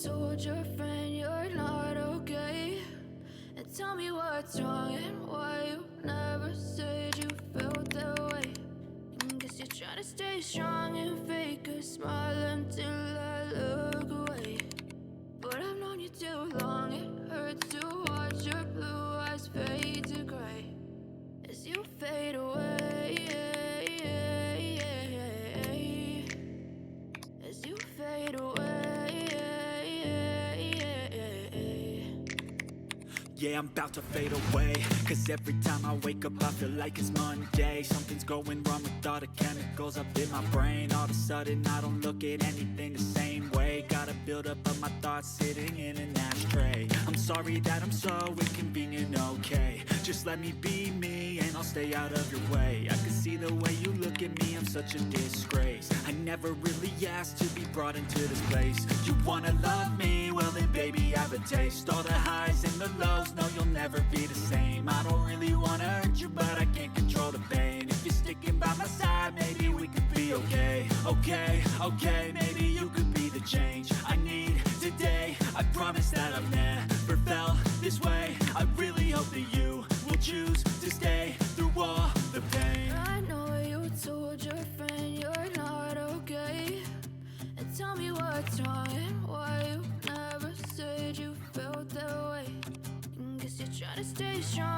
told your friend you're not okay? And tell me what's wrong and why you never said you felt that way. And guess you're trying to stay strong and fake a smile until I look away. But I've known you too long, it hurts to watch your blue eyes fade to gray as you fade away, as you fade away. Yeah, I'm about to fade away, cause every time I wake up I feel like it's Monday. Something's going wrong with all the chemicals up in my brain. All of a sudden I don't look at anything the same way. Got a buildup of my thoughts sitting in an ashtray. I'm sorry that I'm so inconvenient, okay? Just let me be me and I'll stay out of your way. I can see the way you look at me, I'm such a disgrace. I never really asked to be brought into this place. You wanna love me? Well then baby I have a taste. All the highs and the lows, no you'll never be the same. I don't really wanna hurt you but I can't control the pain. If you're sticking by my side maybe we could be okay. Okay, maybe you could be the change I need today. I promise that I've never felt this way. I really hope that you will choose to stay through all the pain. I know you told your friend you're not okay. And tell me what's wrong and why you never said you felt that way. And guess you're trying to stay strong